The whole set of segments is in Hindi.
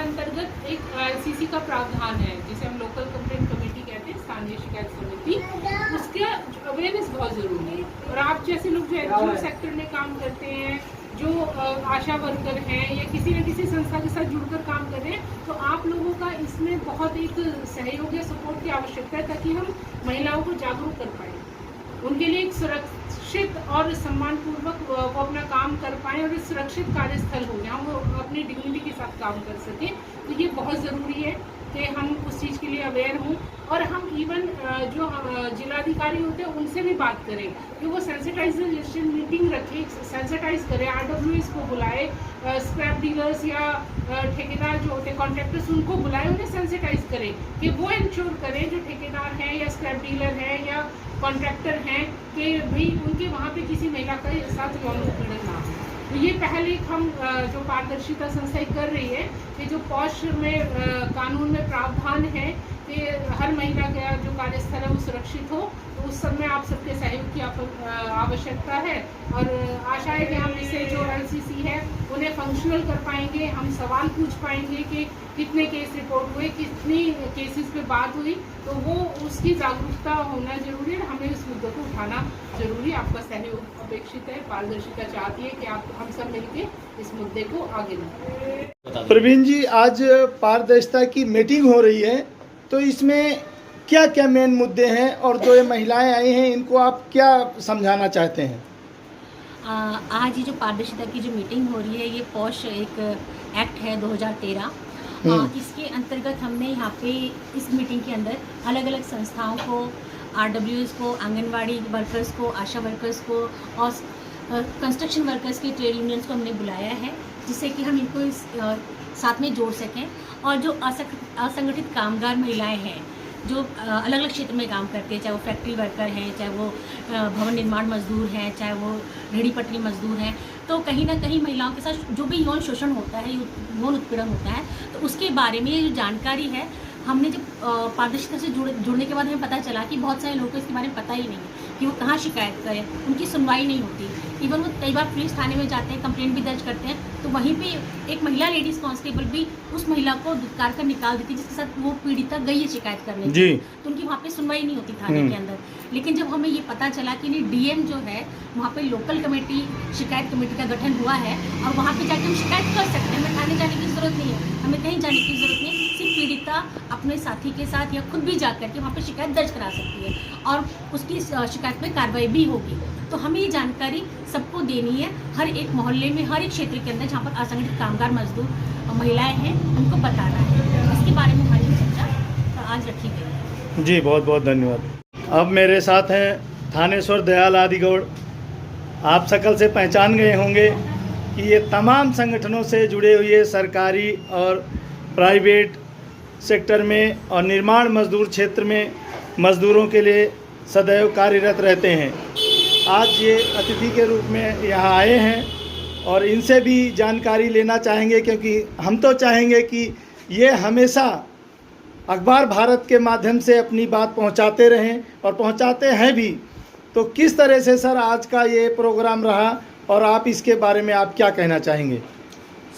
अंतर्गत एक LCC का प्रावधान है जिसे हम लोकल कंप्लेंट कमेटी कहते हैं, स्थानीय शिकायत समिति। उसका अवेयरनेस बहुत जरूरी है। और आप जैसे लोग जो एनजीओ सेक्टर में काम करते हैं, जो आशा वर्कर हैं या किसी न किसी संस्था के साथ जुड़कर काम कर रहे हैं, तो आप लोगों का इसमें बहुत एक सहयोग या सपोर्ट की आवश्यकता है ताकि हम महिलाओं को जागरूक कर पाए, उनके लिए एक सुरक्षित और सम्मानपूर्वक वो अपना काम कर पाएँ और एक सुरक्षित कार्यस्थल हो जहाँ वो अपनी डिग्निटी के साथ काम कर सकें। तो ये बहुत ज़रूरी है कि हम उस चीज़ के लिए अवेयर हों और हम इवन जो जिलाधिकारी होते हैं उनसे भी बात करें कि वो सेंसिटाइजेशन मीटिंग रखें, सेंसिटाइज करें, RWS को बुलाए, स्क्रैप डीलर्स या ठेकेदार जो होते हैं कॉन्ट्रैक्टर्स उनको बुलाए, उन्हें सेंसिटाइज करें कि वो इंश्योर करें जो ठेकेदार हैं या स्क्रैप डीलर हैं या कॉन्ट्रैक्टर हैं कि भाई उनके वहाँ पे किसी महिला के साथ यौन उत्पीड़न ना हो। तो ये पहले हम जो पारदर्शिता संस्था कर रही है कि जो पॉश में कानून में प्रावधान है कि हर महिला का जो कार्यस्थल है वो सुरक्षित हो, तो उस सब में आप सबके सहयोग की आवश्यकता है। और आशा है कि हम इसे जो LCC है उन्हें फंक्शनल कर पाएंगे, हम सवाल पूछ पाएंगे कि कितने केस रिपोर्ट हुए, कितनी केसेस पे बात हुई, तो वो उसकी जागरूकता होना जरूरी है। हमें इस मुद्दे को उठाना जरूरी है। आपका सहयोग अपेक्षित है। पारदर्शिता चाहती है कि आप हम सब मिलके इस मुद्दे को आगे बढ़ाएं। प्रवीण जी, आज पारदर्शिता की मीटिंग हो रही है, तो इसमें क्या क्या मेन मुद्दे हैं और जो ये महिलाएं आई हैं इनको आप क्या समझाना चाहते हैं? आज ये जो पारदर्शिता की जो मीटिंग हो रही है, ये पॉश एक एक्ट है 2013। इसके अंतर्गत हमने यहाँ पे इस मीटिंग के अंदर अलग अलग संस्थाओं को, RWS को, आंगनवाड़ी वर्कर्स को, आशा वर्कर्स को और कंस्ट्रक्शन वर्कर्स के ट्रेड यूनियंस को हमने बुलाया है, जिससे कि हम इनको इस साथ में जोड़ सकें। और जो असंगठित कामगार महिलाएं हैं जो अलग अलग क्षेत्र में काम करते हैं, चाहे वो फैक्ट्री वर्कर हैं, चाहे वो भवन निर्माण मजदूर हैं, चाहे वो रेहड़ी पटरी मजदूर हैं, तो कहीं ना कहीं महिलाओं के साथ जो भी यौन शोषण होता है, यौन उत्पीड़न होता है, तो उसके बारे में ये जो जानकारी है हमने जब पारदर्शिता से जुड़ने के बाद हमें पता चला कि बहुत सारे लोगों को इसके बारे में पता ही नहीं है कि वो कहाँ शिकायत करें, उनकी सुनवाई नहीं होती। इवन वो कई बार पुलिस थाने में जाते हैं, कंप्लेंट भी दर्ज करते हैं, तो वहीं पे एक महिला लेडीज़ कांस्टेबल भी उस महिला को दुत्कार कर निकाल देती है जिसके साथ वो पीड़िता गई है शिकायत करने जी। तो उनकी वहाँ पे सुनवाई नहीं होती थाने के अंदर। लेकिन जब हमें ये पता चला कि नहीं, DM जो है वहाँ पे लोकल कमेटी, शिकायत कमेटी का गठन हुआ है और वहाँ पे जाके हम शिकायत कर सकते हैं, हमें थाने जाने की ज़रूरत नहीं है, हमें कहीं जाने की ज़रूरत नहीं है। सिर्फ पीड़िता अपने साथी के साथ या खुद भी जाकर के वहाँ पे शिकायत दर्ज करा सकती है और उसकी शिकायत पे कार्रवाई भी होगी। तो हमें ये जानकारी सबको देनी है, हर एक मोहल्ले में, हर एक क्षेत्र के अंदर जहाँ पर असंगठित कामगार मजदूर महिलाएं हैं उनको बताना है। इसके बारे में हमारी चर्चा आज रखी गई है। जी, बहुत बहुत धन्यवाद। अब मेरे साथ हैं थानेश्वर दयाल आदिगौड़। आप शकल से पहचान गए होंगे कि ये तमाम संगठनों से जुड़े हुए सरकारी और प्राइवेट सेक्टर में और निर्माण मजदूर क्षेत्र में मजदूरों के लिए सदैव कार्यरत रहते हैं। आज ये अतिथि के रूप में यहाँ आए हैं और इनसे भी जानकारी लेना चाहेंगे, क्योंकि हम तो चाहेंगे कि ये हमेशा अखबार भारत के माध्यम से अपनी बात पहुँचाते रहें और पहुँचाते हैं भी। तो किस तरह से सर आज का ये प्रोग्राम रहा और आप इसके बारे में आप क्या कहना चाहेंगे?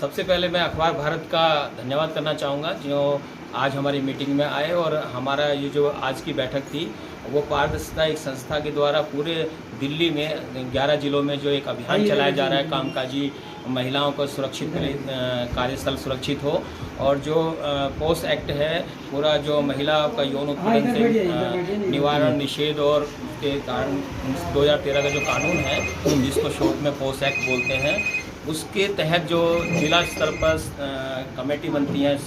सबसे पहले मैं अखबार भारत का धन्यवाद करना चाहूँगा जो आज हमारी मीटिंग में आए। और हमारा ये जो आज की बैठक थी वो पारदर्शिता एक संस्था के द्वारा पूरे दिल्ली में 11 जिलों में जो एक अभियान चलाया जा रहा है, कामकाजी महिलाओं को सुरक्षित कार्यस्थल सुरक्षित हो। और जो पोस्ट एक्ट है पूरा जो महिला का यौन उत्पीड़न से निवारण, निषेध और उसके कारण 2013 का जो कानून है जिसको शॉर्ट में पोस्ट एक्ट बोलते हैं, उसके तहत जो जिला स्तर पर कमेटी बनती है,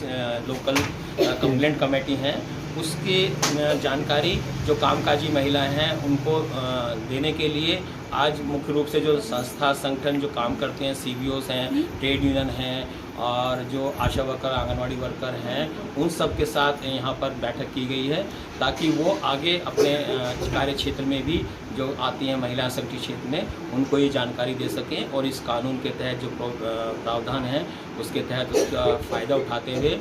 लोकल कंप्लेंट कमेटी हैं, उसकी जानकारी जो कामकाजी महिलाएं हैं उनको देने के लिए आज मुख्य रूप से जो संस्था संगठन जो काम करते हैं, CBOs हैं, ट्रेड यूनियन हैं और जो आशा वर्कर, आंगनवाड़ी वर्कर हैं, उन सब के साथ यहाँ पर बैठक की गई है ताकि वो आगे अपने कार्य क्षेत्र में भी जो आती हैं महिला संगठित क्षेत्र में उनको ये जानकारी दे सकें और इस कानून के तहत जो प्रावधान है उसके तहत उसका फ़ायदा उठाते हुए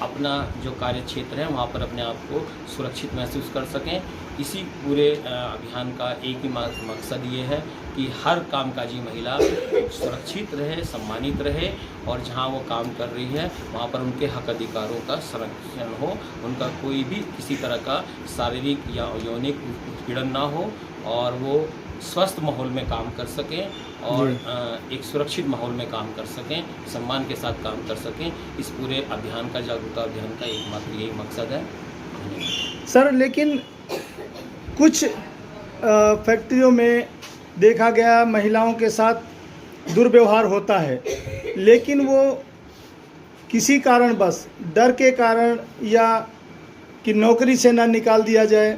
अपना जो कार्य क्षेत्र है वहाँ पर अपने आप को सुरक्षित महसूस कर सकें। इसी पूरे अभियान का एक ही मकसद ये है कि हर कामकाजी महिला सुरक्षित रहे, सम्मानित रहे और जहाँ वो काम कर रही है वहाँ पर उनके हक अधिकारों का संरक्षण हो, उनका कोई भी किसी तरह का शारीरिक या यौनिक उत्पीड़न ना हो और वो स्वस्थ माहौल में काम कर सकें और एक सुरक्षित माहौल में काम कर सकें, सम्मान के साथ काम कर सकें। इस पूरे अभियान का, जागरूकता अभियान का एकमात्र यही मकसद है। सर, लेकिन कुछ फैक्ट्रियों में देखा गया महिलाओं के साथ दुर्व्यवहार होता है, लेकिन वो किसी कारण बस डर के कारण या कि नौकरी से ना निकाल दिया जाए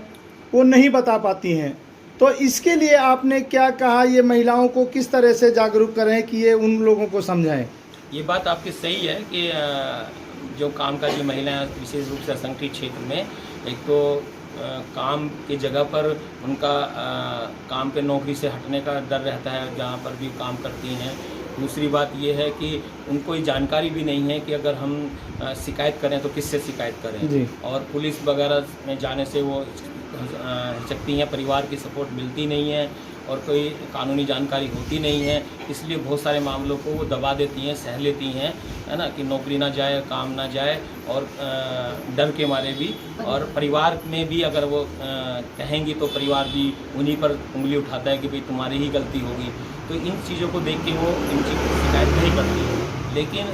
वो नहीं बता पाती हैं। तो इसके लिए आपने क्या कहा, ये महिलाओं को किस तरह से जागरूक करें कि ये उन लोगों को समझाएं? ये बात आपकी सही है कि जो कामकाजी महिलाएं विशेष रूप से असंगठित क्षेत्र में, एक तो काम की जगह पर उनका काम पे नौकरी से हटने का डर रहता है जहाँ पर भी काम करती हैं। दूसरी बात ये है कि उनको ये जानकारी भी नहीं है कि अगर हम शिकायत करें तो किससे शिकायत करें, और पुलिस वगैरह में जाने से वो हिचकती हैं, परिवार की सपोर्ट मिलती नहीं है और कोई कानूनी जानकारी होती नहीं है, इसलिए बहुत सारे मामलों को वो दबा देती हैं, सह लेती हैं, है ना, कि नौकरी ना जाए, काम ना जाए और डर के मारे भी। और परिवार में भी अगर वो कहेंगी तो परिवार भी उन्हीं पर उंगली उठाता है कि भाई तुम्हारी ही गलती होगी। तो इन चीज़ों को देख के वो इन चीज़ों की शिकायत नहीं करती। लेकिन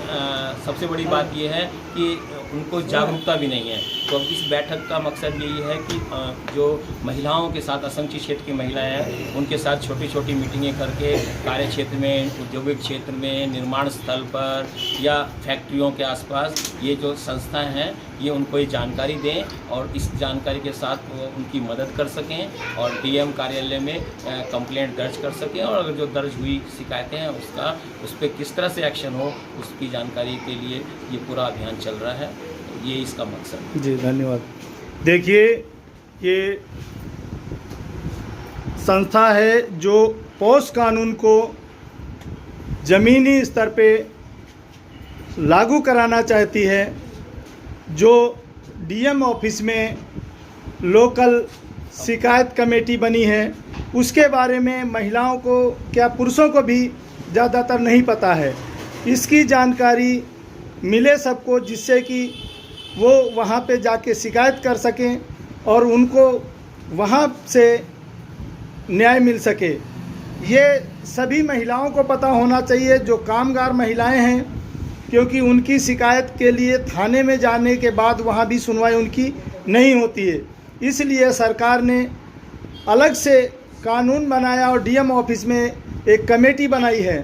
सबसे बड़ी बात यह है कि उनको जागरूकता भी नहीं है। तो अब इस बैठक का मकसद यही है कि जो महिलाओं के साथ, असंगठित क्षेत्र की महिलाएं हैं, उनके साथ छोटी छोटी मीटिंगें करके कार्य क्षेत्र में, औद्योगिक क्षेत्र में, निर्माण स्थल पर या फैक्ट्रियों के आसपास ये जो संस्थाएं हैं ये उनको ये जानकारी दें और इस जानकारी के साथ वो उनकी मदद कर सकें और डीएम कार्यालय में कंप्लेंट दर्ज कर सकें और अगर जो दर्ज हुई शिकायतें हैं उस पर किस तरह से एक्शन हो उसकी जानकारी के लिए ये पूरा अभियान चल रहा है। ये इसका मकसद है। जी, धन्यवाद। देखिए, ये संस्था है जो पॉक्सो कानून को ज़मीनी स्तर पे लागू कराना चाहती है। जो डीएम ऑफिस में लोकल शिकायत कमेटी बनी है उसके बारे में महिलाओं को, क्या पुरुषों को भी ज़्यादातर नहीं पता है। इसकी जानकारी मिले सबको, जिससे कि वो वहाँ पे जाके शिकायत कर सकें और उनको वहाँ से न्याय मिल सके। ये सभी महिलाओं को पता होना चाहिए जो कामगार महिलाएं हैं, क्योंकि उनकी शिकायत के लिए थाने में जाने के बाद वहाँ भी सुनवाई उनकी नहीं होती है। इसलिए सरकार ने अलग से कानून बनाया और डीएम ऑफिस में एक कमेटी बनाई है।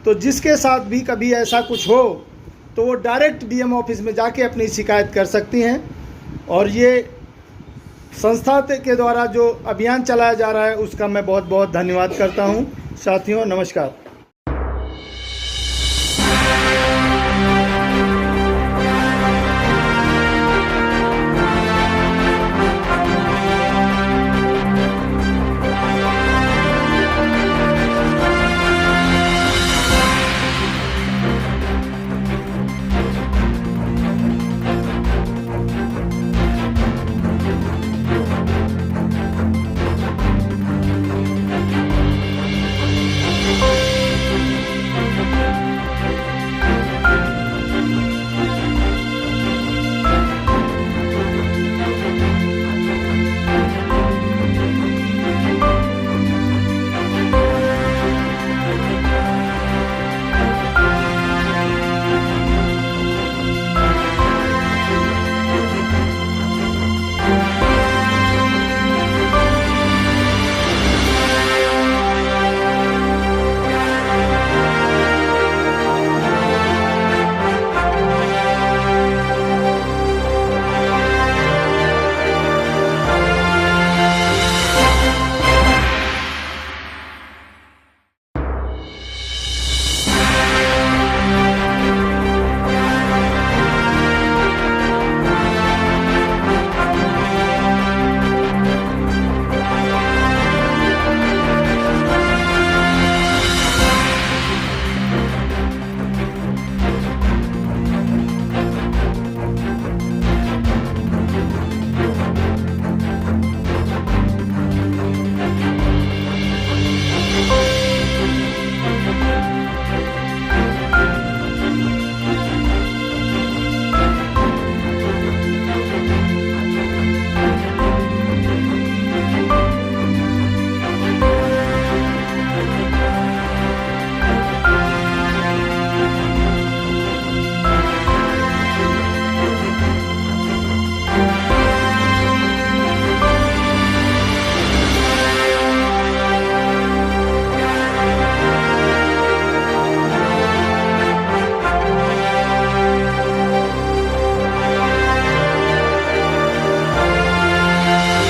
तो जिसके साथ भी कभी ऐसा कुछ हो तो वो डायरेक्ट डीएम ऑफिस में जाके अपनी शिकायत कर सकती हैं। और ये संस्था के द्वारा जो अभियान चलाया जा रहा है उसका मैं बहुत बहुत धन्यवाद करता हूँ। साथियों, नमस्कार।